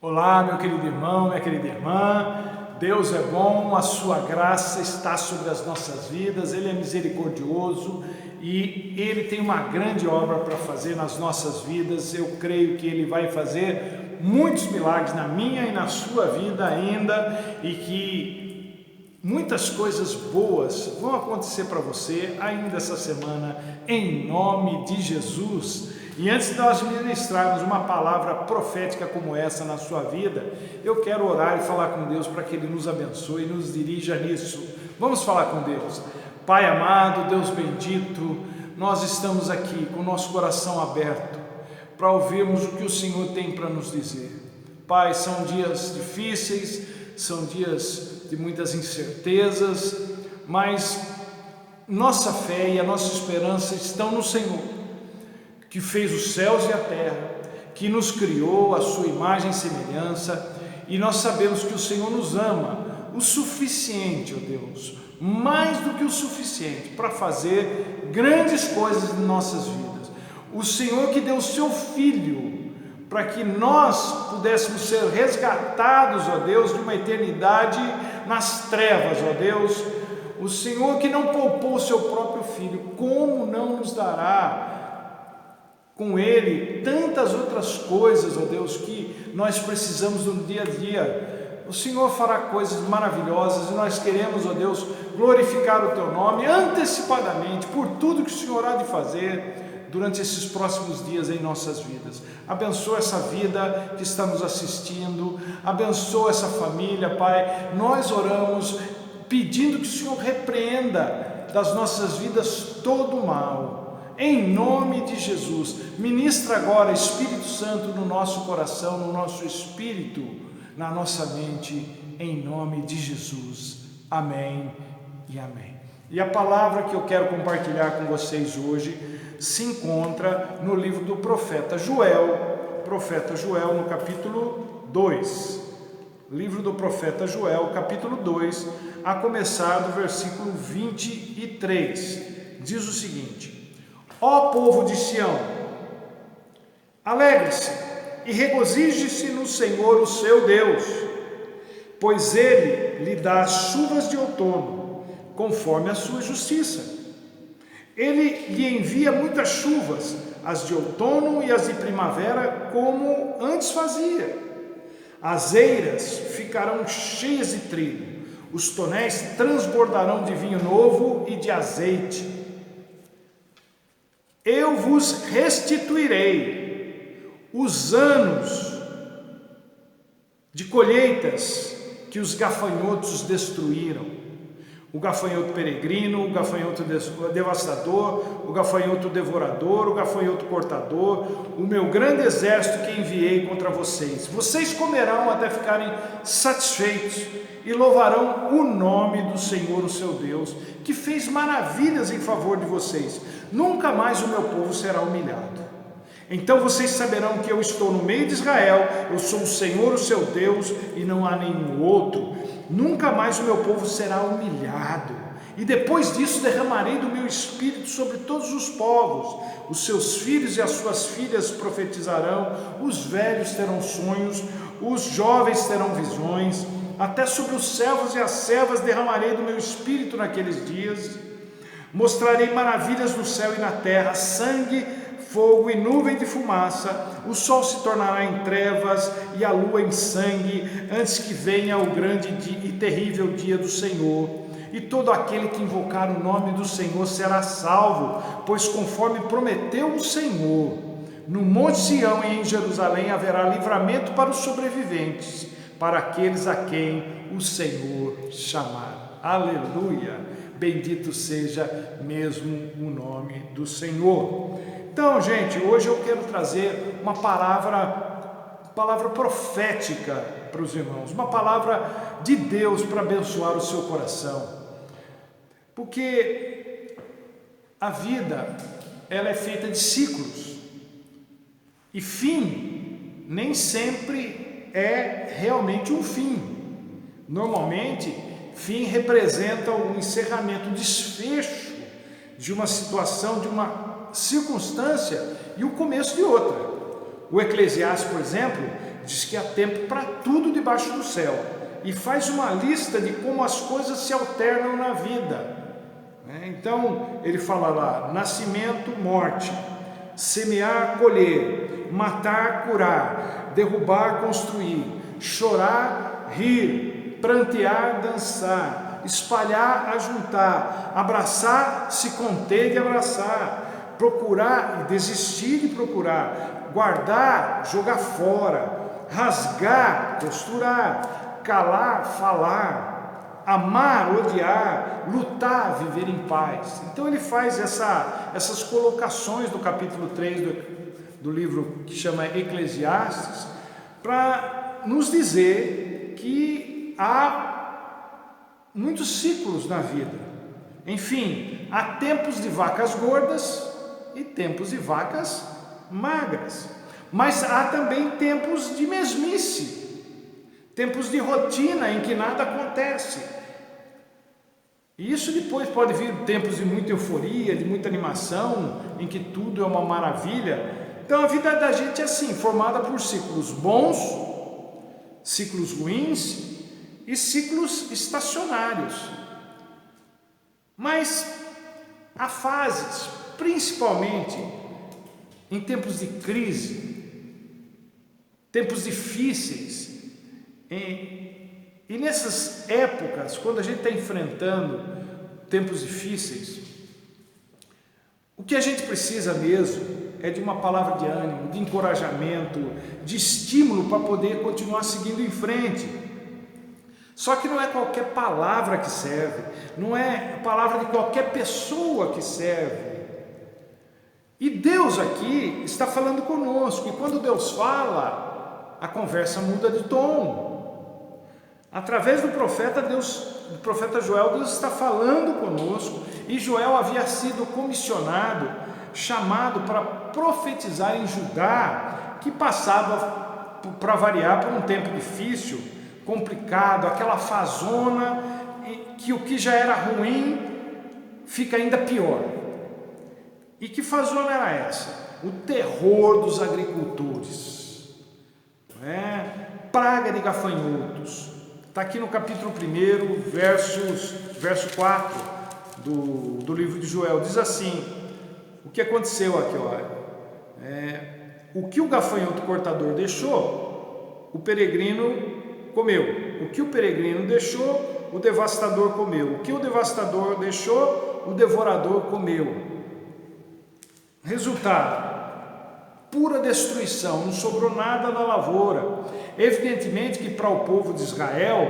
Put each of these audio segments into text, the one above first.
Olá, meu querido irmão, minha querida irmã. Deus é bom, a sua graça está sobre as nossas vidas, Ele é misericordioso e Ele tem uma grande obra para fazer nas nossas vidas. Eu creio que Ele vai fazer muitos milagres na minha e na sua vida ainda, e que muitas coisas boas vão acontecer para você ainda essa semana, em nome de Jesus. E antes de nós ministrarmos uma palavra profética como essa na sua vida, eu quero orar e falar com Deus para que Ele nos abençoe e nos dirija nisso. Vamos falar com Deus. Pai amado, Deus bendito, nós estamos aqui com o nosso coração aberto para ouvirmos o que o Senhor tem para nos dizer. Pai, são dias difíceis, são dias de muitas incertezas, mas nossa fé e a nossa esperança estão no Senhor, que fez os céus e a terra, que nos criou à sua imagem e semelhança, e nós sabemos que o Senhor nos ama o suficiente, ó Deus, mais do que o suficiente para fazer grandes coisas em nossas vidas. O Senhor que deu o seu Filho para que nós pudéssemos ser resgatados, ó Deus, de uma eternidade nas trevas, ó Deus. O Senhor que não poupou o seu próprio Filho, como não nos dará com Ele tantas outras coisas, ó Deus, que nós precisamos no dia a dia. O Senhor fará coisas maravilhosas e nós queremos, ó Deus, glorificar o Teu nome antecipadamente por tudo que o Senhor há de fazer durante esses próximos dias em nossas vidas. Abençoa essa vida que está nos assistindo, abençoa essa família, Pai. Nós oramos pedindo que o Senhor repreenda das nossas vidas todo o mal. Em nome de Jesus, ministra agora, Espírito Santo, no nosso coração, no nosso espírito, na nossa mente, em nome de Jesus. Amém e amém. E a palavra que eu quero compartilhar com vocês hoje se encontra no livro do profeta Joel, no capítulo 2. Livro do profeta Joel, capítulo 2, a começar do versículo 23. Diz o seguinte: Ó povo de Sião, alegre-se e regozije-se no Senhor, o seu Deus, pois Ele lhe dá as chuvas de outono, conforme a sua justiça. Ele lhe envia muitas chuvas, as de outono e as de primavera, como antes fazia. As eiras ficarão cheias de trigo, os tonéis transbordarão de vinho novo e de azeite. Eu vos restituirei os anos de colheitas que os gafanhotos destruíram. O gafanhoto peregrino, o gafanhoto devastador, o gafanhoto devorador, o gafanhoto cortador, o meu grande exército que enviei contra vocês. Vocês comerão até ficarem satisfeitos e louvarão o nome do Senhor, o seu Deus, que fez maravilhas em favor de vocês. Nunca mais o meu povo será humilhado. Então vocês saberão que eu estou no meio de Israel, eu sou o Senhor, o seu Deus, e não há nenhum outro. Nunca mais o meu povo será humilhado. E depois disso derramarei do meu espírito sobre todos os povos. Os seus filhos e as suas filhas profetizarão, os velhos terão sonhos, os jovens terão visões. Até sobre os servos e as servas derramarei do meu espírito naqueles dias. Mostrarei maravilhas no céu e na terra, sangue, fogo e nuvem de fumaça. O sol se tornará em trevas e a lua em sangue, antes que venha o grande e terrível dia do Senhor. E todo aquele que invocar o nome do Senhor será salvo, pois conforme prometeu o Senhor, no Monte Sião e em Jerusalém haverá livramento para os sobreviventes, para aqueles a quem o Senhor chamar. Aleluia! Bendito seja mesmo o nome do Senhor. Então, gente, hoje eu quero trazer uma palavra profética para os irmãos, uma palavra de Deus para abençoar o seu coração. Porque a vida, ela é feita de ciclos. E fim nem sempre é realmente um fim. Normalmente, fim representa um encerramento, um desfecho de uma situação, de uma circunstância e o começo de outra. O Eclesiastes, por exemplo, Diz que há tempo para tudo debaixo do céu. E faz uma lista de como as coisas se alternam na vida. Então, ele fala lá: nascimento, morte, semear, colher, matar, curar, derrubar, construir, chorar, rir, prantear, dançar, espalhar, ajuntar, abraçar, se conter de abraçar, procurar e desistir de procurar, guardar, jogar fora, rasgar, costurar, calar, falar, amar, odiar, lutar, viver em paz. Então ele faz essas colocações do capítulo 3 do livro que chama Eclesiastes, para nos dizer que há muitos ciclos na vida. Enfim, há tempos de vacas gordas e tempos de vacas magras. Mas há também tempos de mesmice, tempos de rotina em que nada acontece. E isso depois pode vir tempos de muita euforia, de muita animação, em que tudo é uma maravilha. Então a vida da gente é assim, formada por ciclos bons, ciclos ruins e ciclos estacionários. Mas há fases, principalmente em tempos de crise, tempos difíceis, e nessas épocas, quando a gente está enfrentando tempos difíceis, o que a gente precisa mesmo é de uma palavra de ânimo, de encorajamento, de estímulo para poder continuar seguindo em frente. Só que não é qualquer palavra que serve, não é a palavra de qualquer pessoa que serve. E Deus aqui está falando conosco, e quando Deus fala, a conversa muda de tom. Através do profeta Joel, Deus está falando conosco, e Joel havia sido comissionado, chamado para profetizar em Judá, que passava, para variar, por um tempo difícil, complicado, aquela fazona, que o que já era ruim fica ainda pior. E que fazona era essa? O terror dos agricultores, praga de gafanhotos. Está aqui no capítulo 1, verso 4 do livro de Joel. Diz assim: o que aconteceu aqui? O que o gafanhoto cortador deixou, o peregrino comeu. O que o peregrino deixou, o devastador comeu. O que o devastador deixou, o devorador comeu. Resultado: pura destruição, não sobrou nada na lavoura. Evidentemente que para o povo de Israel,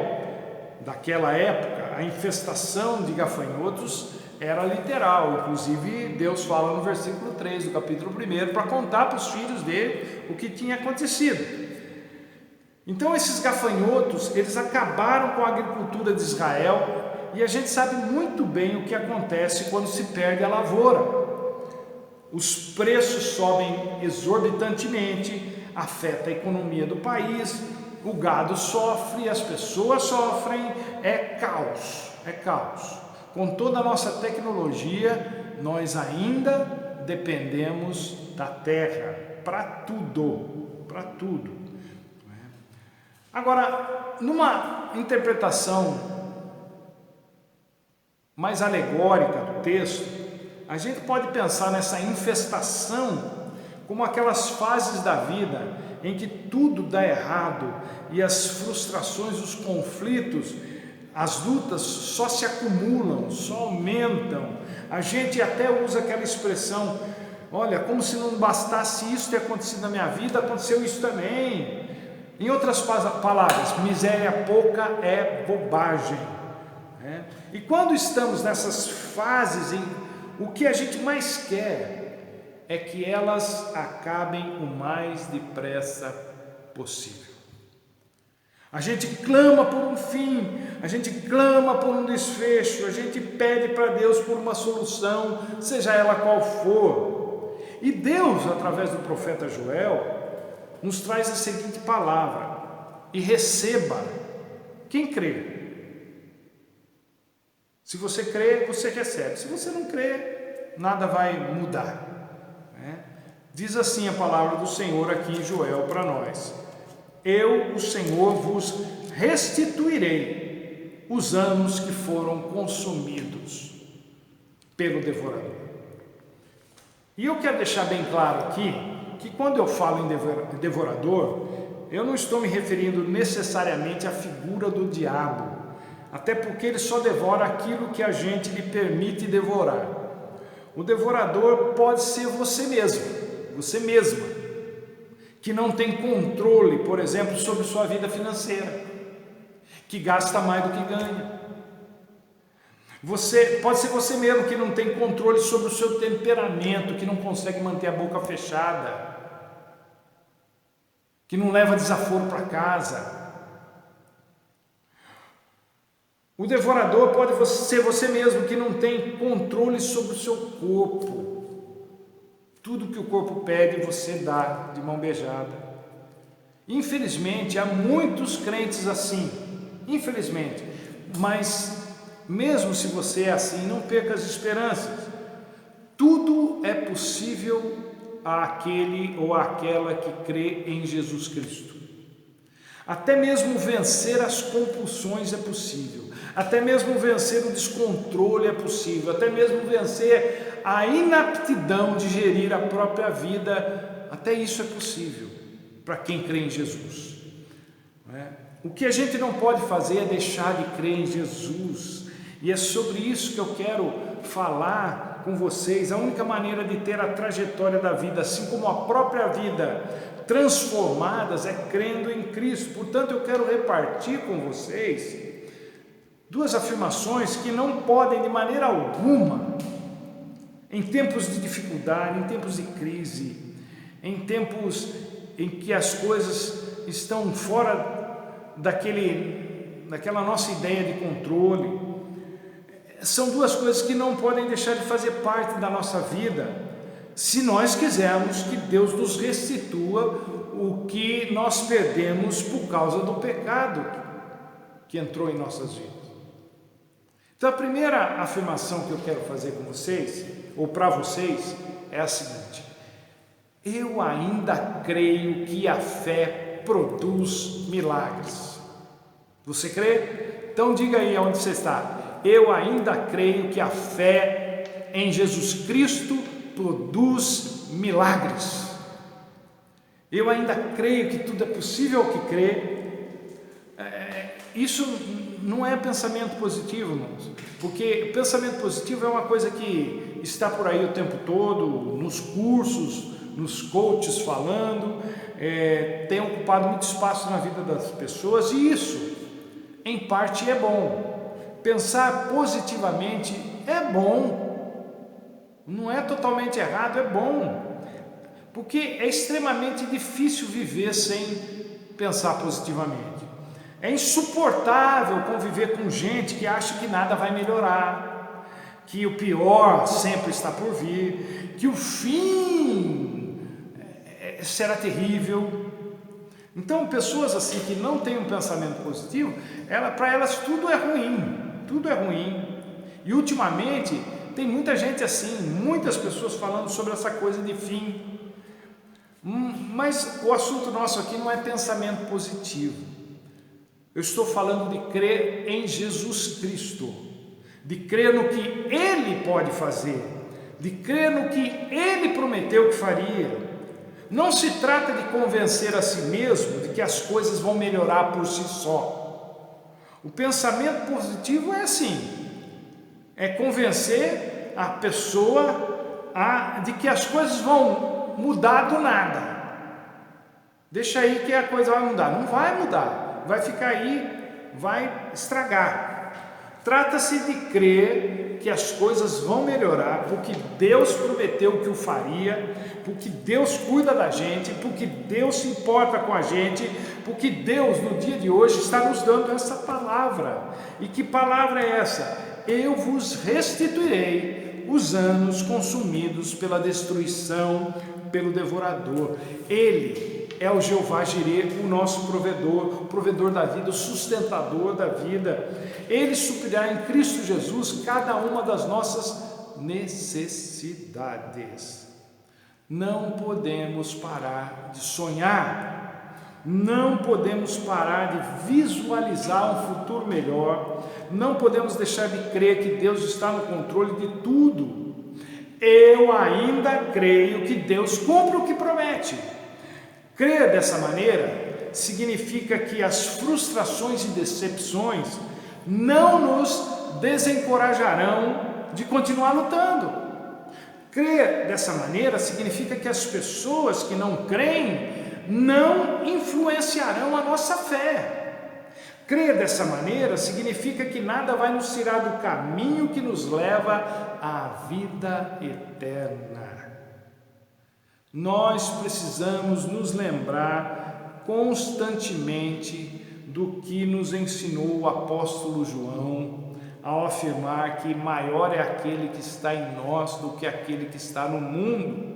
daquela época, a infestação de gafanhotos era literal. Inclusive Deus fala no versículo 3 do capítulo 1 para contar para os filhos dele o que tinha acontecido. Então esses gafanhotos, eles acabaram com a agricultura de Israel, e a gente sabe muito bem o que acontece quando se perde a lavoura. Os preços sobem exorbitantemente, afeta a economia do país, o gado sofre, as pessoas sofrem, é caos. Com toda a nossa tecnologia, nós ainda dependemos da terra para tudo. Agora, numa interpretação mais alegórica do texto, a gente pode pensar nessa infestação como aquelas fases da vida em que tudo dá errado e as frustrações, os conflitos, as lutas só se acumulam, só aumentam. A gente até usa aquela expressão: olha, como se não bastasse isso ter acontecido na minha vida, aconteceu isso também. Em outras palavras, miséria pouca é bobagem. E quando estamos nessas fases, o que a gente mais quer é que elas acabem o mais depressa possível. A gente clama por um fim, a gente clama por um desfecho, a gente pede para Deus por uma solução, seja ela qual for. E Deus, através do profeta Joel, nos traz a seguinte palavra: e receba quem crê. Se você crê, você recebe. Se você não crê, nada vai mudar. Diz assim a palavra do Senhor aqui em Joel para nós: eu, o Senhor, vos restituirei os anos que foram consumidos pelo devorador. E eu quero deixar bem claro aqui, que quando eu falo em devorador, eu não estou me referindo necessariamente à figura do diabo, até porque ele só devora aquilo que a gente lhe permite devorar. O devorador pode ser você mesmo, você mesma, que não tem controle, por exemplo, sobre sua vida financeira, que gasta mais do que ganha. Pode ser você mesmo que não tem controle sobre o seu temperamento, que não consegue manter a boca fechada, que não leva desaforo para casa. O devorador pode ser você mesmo que não tem controle sobre o seu corpo. Tudo que o corpo pede você dá de mão beijada. Infelizmente, há muitos crentes assim, infelizmente, mas mesmo se você é assim, não perca as esperanças. Tudo é possível àquele ou àquela que crê em Jesus Cristo. Até mesmo vencer as compulsões é possível, até mesmo vencer o descontrole é possível, até mesmo vencer a inaptidão de gerir a própria vida, até isso é possível para quem crê em Jesus. O que a gente não pode fazer é deixar de crer em Jesus, e é sobre isso que eu quero falar com vocês. A única maneira de ter a trajetória da vida, assim como a própria vida, transformadas, é crendo em Cristo. Portanto, eu quero repartir com vocês duas afirmações que não podem de maneira alguma, em tempos de dificuldade, em tempos de crise, em tempos em que as coisas estão fora daquela nossa ideia de controle, são duas coisas que não podem deixar de fazer parte da nossa vida, se nós quisermos que Deus nos restitua o que nós perdemos por causa do pecado que entrou em nossas vidas. Então, a primeira afirmação que eu quero fazer com vocês, ou para vocês, é a seguinte: eu ainda creio que a fé produz milagres. Você crê? Então diga aí onde você está. Eu ainda creio que a fé em Jesus Cristo produz milagres. Eu ainda creio que tudo é possível ao que crê. Isso não é pensamento positivo, irmãos, porque pensamento positivo é uma coisa que está por aí o tempo todo, nos cursos, nos coaches falando, tem ocupado muito espaço na vida das pessoas, e isso, em parte, é bom. Pensar positivamente é bom, não é totalmente errado, é bom, porque é extremamente difícil viver sem pensar positivamente. É insuportável conviver com gente que acha que nada vai melhorar, que o pior sempre está por vir, que o fim será terrível. Então, pessoas assim que não têm um pensamento positivo, para elas tudo é ruim. Tudo é ruim. E ultimamente tem muita gente assim, muitas pessoas falando sobre essa coisa de fim. Mas o assunto nosso aqui não é pensamento positivo. Eu estou falando de crer em Jesus Cristo, de crer no que Ele pode fazer, de crer no que Ele prometeu que faria. Não se trata de convencer a si mesmo de que as coisas vão melhorar por si só. O pensamento positivo é assim, é convencer a pessoa de que as coisas vão mudar do nada. Deixa aí que a coisa vai mudar. Não vai mudar, vai ficar aí, vai estragar. Trata-se de crer que as coisas vão melhorar, porque Deus prometeu que o faria, porque Deus cuida da gente, porque Deus se importa com a gente, porque Deus no dia de hoje está nos dando essa palavra. E que palavra é essa? Eu vos restituirei os anos consumidos pela destruição, pelo devorador. Ele é o Jeová Jireh, o nosso provedor, o provedor da vida, o sustentador da vida. Ele suprirá em Cristo Jesus cada uma das nossas necessidades. Não podemos parar de sonhar. Não podemos parar de visualizar um futuro melhor. Não podemos deixar de crer que Deus está no controle de tudo. Eu ainda creio que Deus cumpre o que promete. Crer dessa maneira significa que as frustrações e decepções não nos desencorajarão de continuar lutando. Crer dessa maneira significa que as pessoas que não creem não influenciarão a nossa fé. Crer dessa maneira significa que nada vai nos tirar do caminho que nos leva à vida eterna. Nós precisamos nos lembrar constantemente do que nos ensinou o apóstolo João ao afirmar que maior é aquele que está em nós do que aquele que está no mundo.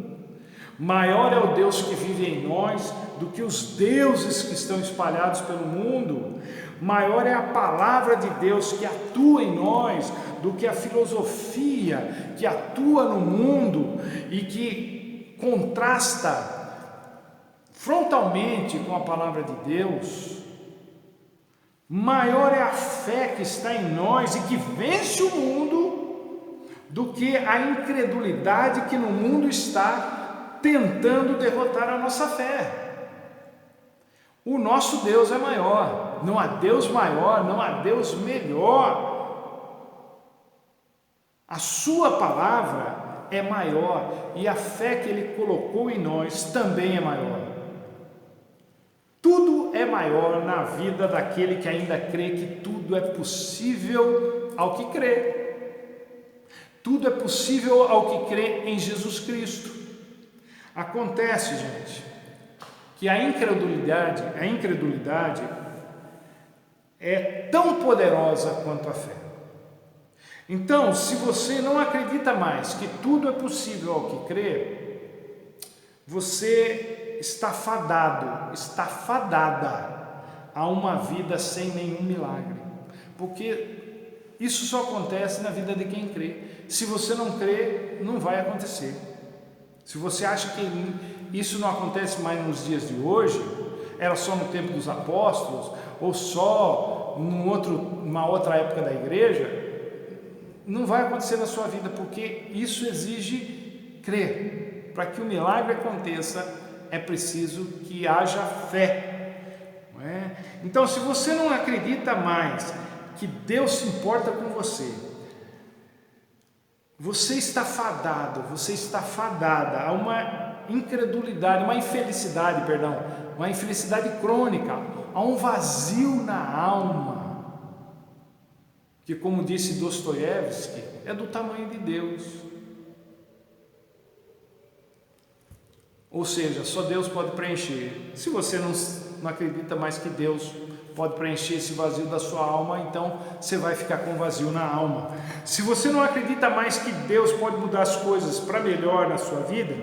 Maior é o Deus que vive em nós do que os deuses que estão espalhados pelo mundo. Maior é a palavra de Deus que atua em nós do que a filosofia que atua no mundo e que contrasta frontalmente com a palavra de Deus. Maior é a fé que está em nós e que vence o mundo do que a incredulidade que no mundo está tentando derrotar a nossa fé. O nosso Deus é maior, não há Deus maior, não há Deus melhor. A sua palavra é maior e a fé que Ele colocou em nós também é maior. Tudo é maior na vida daquele que ainda crê que tudo é possível ao que crê. Tudo é possível ao que crê em Jesus Cristo. Acontece, gente, que a incredulidade é tão poderosa quanto a fé. Então, se você não acredita mais que tudo é possível ao que crê, você está fadada a uma vida sem nenhum milagre, porque isso só acontece na vida de quem crê. Se você não crê, não vai acontecer. Se você acha que isso não acontece mais nos dias de hoje, era só no tempo dos apóstolos, ou só numa outra época da igreja, não vai acontecer na sua vida, porque isso exige crer. Para que o milagre aconteça, é preciso que haja fé, não é? Então, se você não acredita mais que Deus se importa com você, você está fadada a uma uma infelicidade crônica, a um vazio na alma, que, como disse Dostoiévski, é do tamanho de Deus. Ou seja, só Deus pode preencher. Se você não acredita mais que Deus pode preencher esse vazio da sua alma, então você vai ficar com vazio na alma. Se você não acredita mais que Deus pode mudar as coisas para melhor na sua vida,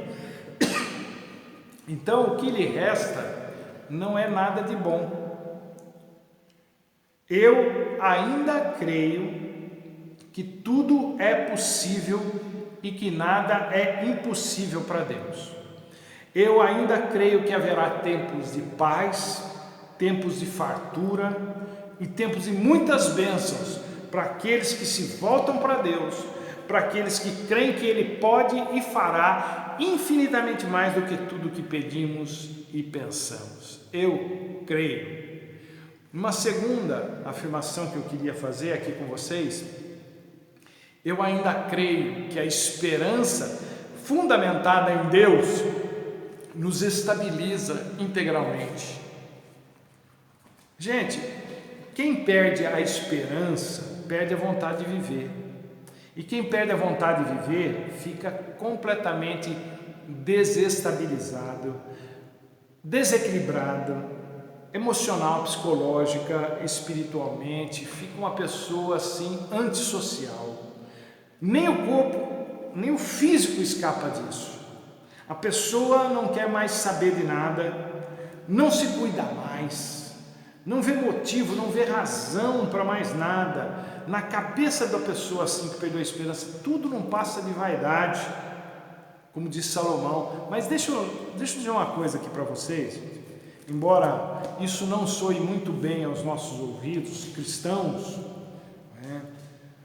então o que lhe resta não é nada de bom. Eu ainda creio que tudo é possível e que nada é impossível para Deus. Eu ainda creio que haverá tempos de paz, tempos de fartura e tempos de muitas bênçãos para aqueles que se voltam para Deus, para aqueles que creem que Ele pode e fará infinitamente mais do que tudo que pedimos e pensamos. Eu creio. Uma segunda afirmação que eu queria fazer aqui com vocês: eu ainda creio que a esperança fundamentada em Deus nos estabiliza integralmente. Gente, quem perde a esperança, perde a vontade de viver. E quem perde a vontade de viver, fica completamente desestabilizado, desequilibrado, emocional, psicológica, espiritualmente, fica uma pessoa assim, antissocial. Nem o corpo, nem o físico escapa disso. A pessoa não quer mais saber de nada, não se cuida mais, não vê motivo, não vê razão para mais nada. Na cabeça da pessoa assim que perdeu a esperança, tudo não passa de vaidade, como disse Salomão. Mas deixa eu dizer uma coisa aqui para vocês. embora isso não soe muito bem aos nossos ouvidos cristãos, né?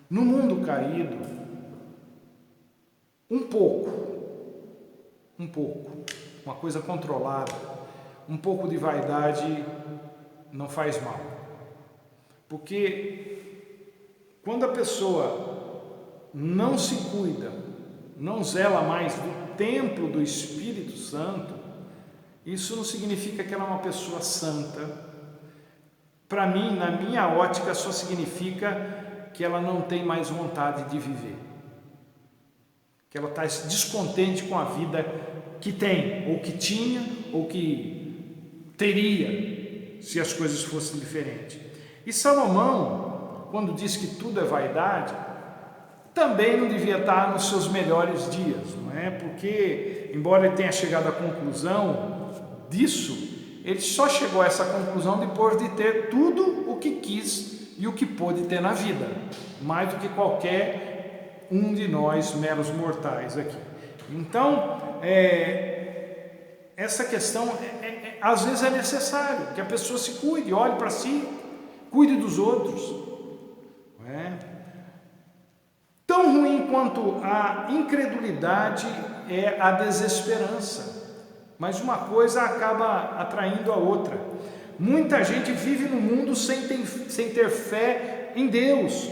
No mundo caído, um pouco, uma coisa controlada, um pouco de vaidade não faz mal. Porque quando a pessoa não se cuida, não zela mais do templo do Espírito Santo, isso não significa que ela é uma pessoa santa. Para mim, na minha ótica, só significa que ela não tem mais vontade de viver, que ela está descontente com a vida que tem, ou que tinha, ou que teria, se as coisas fossem diferentes. E Salomão, quando diz que tudo é vaidade, também não devia estar nos seus melhores dias, não é? Porque, embora ele tenha chegado à conclusão disso, ele só chegou a essa conclusão depois de ter tudo o que quis e o que pôde ter na vida, mais do que qualquer um de nós, meros mortais aqui. Então, essa questão, às vezes é necessário que a pessoa se cuide, olhe para si, cuide dos outros. Não é? Tão ruim quanto a incredulidade é a desesperança, mas uma coisa acaba atraindo a outra. Muita gente vive no mundo sem ter fé em Deus,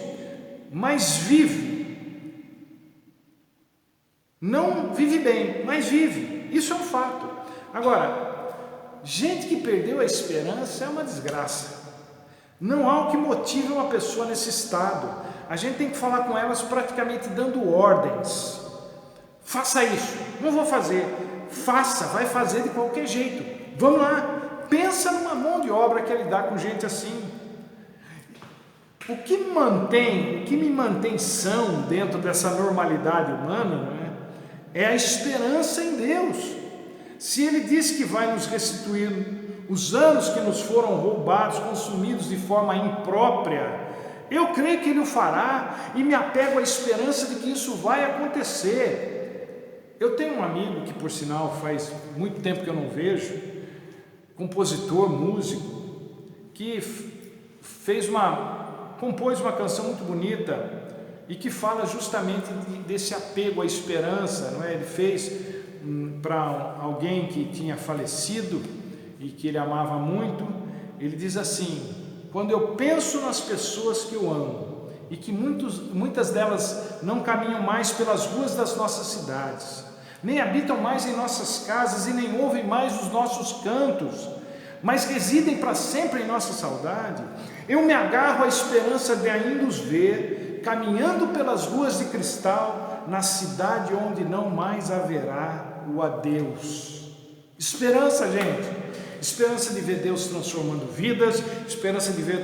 mas vive. Não vive bem, mas vive. Isso é um fato. Agora, gente que perdeu a esperança é uma desgraça. Não há o que motive uma pessoa nesse estado. A gente tem que falar com elas praticamente dando ordens. Faça isso. Não vou fazer. Faça, vai fazer de qualquer jeito. Vamos lá. Pensa numa mão de obra que é lidar com gente assim. O que me mantém são dentro dessa normalidade humana, não é? É a esperança em Deus. Se Ele diz que vai nos restituir os anos que nos foram roubados, consumidos de forma imprópria, eu creio que Ele o fará e me apego à esperança de que isso vai acontecer. Eu tenho um amigo que, por sinal, faz muito tempo que eu não vejo, compositor, músico, que compôs uma canção muito bonita e que fala justamente desse apego à esperança, não é? Ele fez para alguém que tinha falecido e que ele amava muito. Ele diz assim: quando eu penso nas pessoas que eu amo e que muitas delas não caminham mais pelas ruas das nossas cidades, nem habitam mais em nossas casas e nem ouvem mais os nossos cantos, mas residem para sempre em nossa saudade, eu me agarro à esperança de ainda os ver caminhando pelas ruas de cristal na cidade onde não mais haverá o adeus. Esperança, gente. Esperança de ver Deus transformando vidas, esperança de ver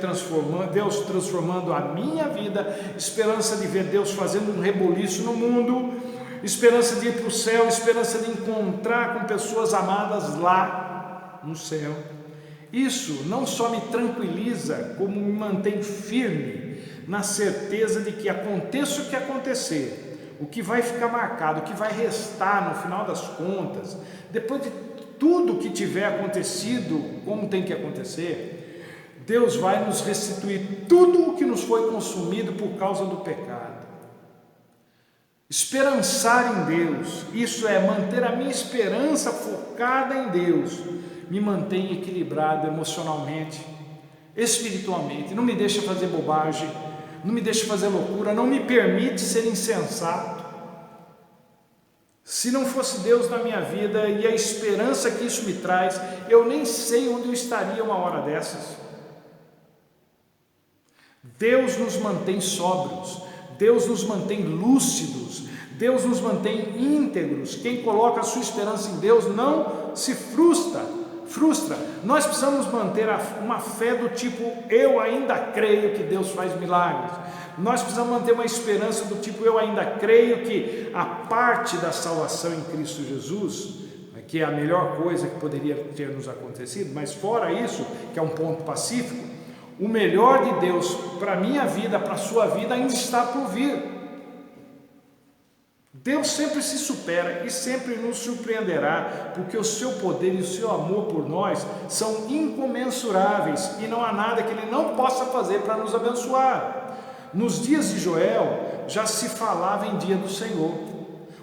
Deus transformando a minha vida, esperança de ver Deus fazendo um reboliço no mundo, esperança de ir para o céu, esperança de encontrar com pessoas amadas lá no céu. Isso não só me tranquiliza, como me mantém firme na certeza de que aconteça o que acontecer, o que vai ficar marcado, o que vai restar no final das contas, depois de tudo que tiver acontecido como tem que acontecer, Deus vai nos restituir tudo o que nos foi consumido por causa do pecado. Esperançar em Deus, isso é manter a minha esperança focada em Deus, me mantém equilibrado emocionalmente, espiritualmente, não me deixa fazer bobagem, não me deixa fazer loucura, não me permite ser insensato. Se não fosse Deus na minha vida e a esperança que isso me traz, eu nem sei onde eu estaria uma hora dessas. Deus nos mantém sóbrios, Deus nos mantém lúcidos, Deus nos mantém íntegros. Quem coloca a sua esperança em Deus não se frustra. Nós precisamos manter uma fé do tipo: eu ainda creio que Deus faz milagres. Nós precisamos manter uma esperança do tipo: eu ainda creio que a parte da salvação em Cristo Jesus, que é a melhor coisa que poderia ter nos acontecido, mas fora isso, que é um ponto pacífico, o melhor de Deus para a minha vida, para a sua vida, ainda está por vir. Deus sempre se supera e sempre nos surpreenderá, porque o seu poder e o seu amor por nós são incomensuráveis e não há nada que Ele não possa fazer para nos abençoar. Nos dias de Joel já se falava em dia do Senhor,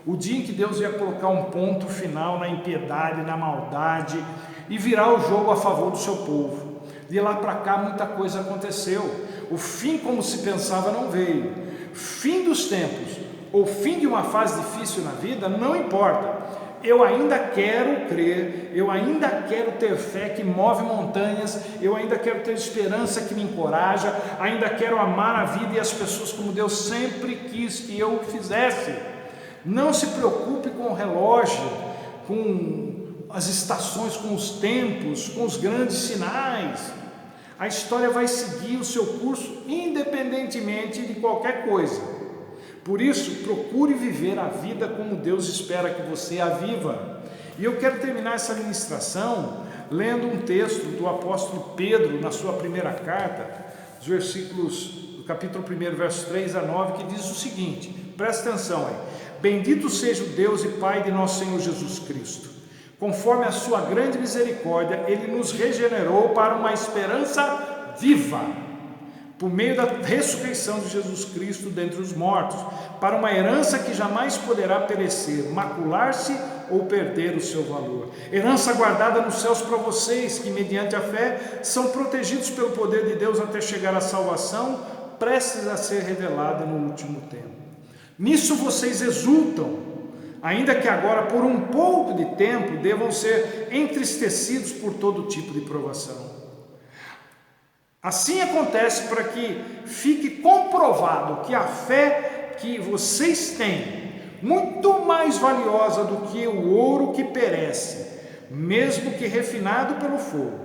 o dia em que Deus ia colocar um ponto final na impiedade, na maldade e virar o jogo a favor do seu povo. De lá para cá muita coisa aconteceu, o fim como se pensava não veio, fim dos tempos ou fim de uma fase difícil na vida, não importa, eu ainda quero crer, eu ainda quero ter fé que move montanhas, eu ainda quero ter esperança que me encoraja, ainda quero amar a vida e as pessoas como Deus sempre quis que eu fizesse. Não se preocupe com o relógio, com as estações, com os tempos, com os grandes sinais. A história vai seguir o seu curso independentemente de qualquer coisa. Por isso, procure viver a vida como Deus espera que você a viva. E eu quero terminar essa ministração lendo um texto do apóstolo Pedro, na sua primeira carta, os versículos do capítulo 1, versos 3 a 9, que diz o seguinte, presta atenção aí: bendito seja o Deus e Pai de nosso Senhor Jesus Cristo. Conforme a sua grande misericórdia, Ele nos regenerou para uma esperança viva, por meio da ressurreição de Jesus Cristo dentre os mortos, para uma herança que jamais poderá perecer, macular-se ou perder o seu valor. Herança guardada nos céus para vocês, que mediante a fé são protegidos pelo poder de Deus até chegar à salvação, prestes a ser revelada no último tempo. Nisso vocês exultam, ainda que agora por um pouco de tempo devam ser entristecidos por todo tipo de provação. Assim acontece para que fique comprovado que a fé que vocês têm, muito mais valiosa do que o ouro que perece, mesmo que refinado pelo fogo,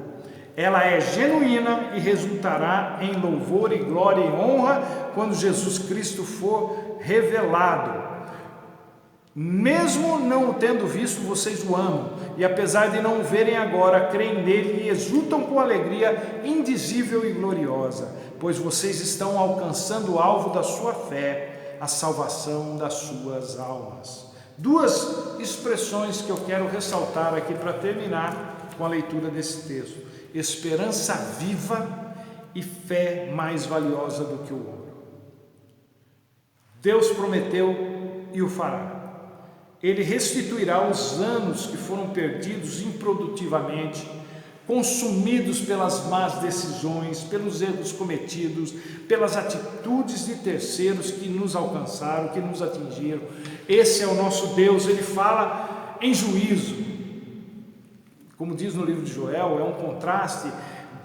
ela é genuína e resultará em louvor e glória e honra quando Jesus Cristo for revelado. Mesmo não o tendo visto, vocês o amam, e apesar de não o verem agora, creem nele e exultam com alegria indizível e gloriosa, pois vocês estão alcançando o alvo da sua fé, a salvação das suas almas. Duas expressões que eu quero ressaltar aqui para terminar com a leitura desse texto: esperança viva e fé mais valiosa do que o ouro. Deus prometeu e o fará. Ele restituirá os anos que foram perdidos improdutivamente, consumidos pelas más decisões, pelos erros cometidos, pelas atitudes de terceiros que nos alcançaram, que nos atingiram. Esse é o nosso Deus, Ele fala em juízo. Como diz no livro de Joel, é um contraste,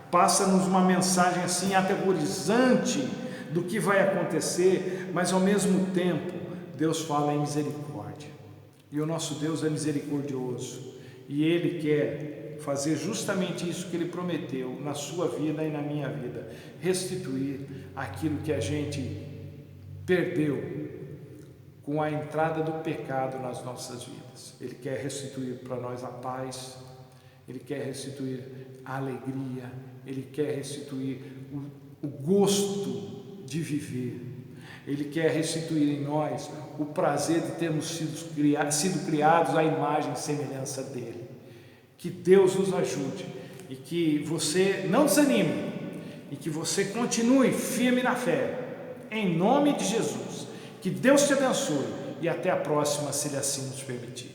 passa-nos uma mensagem assim aterrorizante do que vai acontecer, mas ao mesmo tempo Deus fala em misericórdia. E o nosso Deus é misericordioso, e Ele quer fazer justamente isso que Ele prometeu na sua vida e na minha vida, restituir aquilo que a gente perdeu com a entrada do pecado nas nossas vidas. Ele quer restituir para nós a paz, Ele quer restituir a alegria, Ele quer restituir o gosto de viver. Ele quer restituir em nós o prazer de termos sido criados à imagem e semelhança dEle. Que Deus nos ajude e que você não desanime e que você continue firme na fé, em nome de Jesus. Que Deus te abençoe e até a próxima, se Ele assim nos permitir.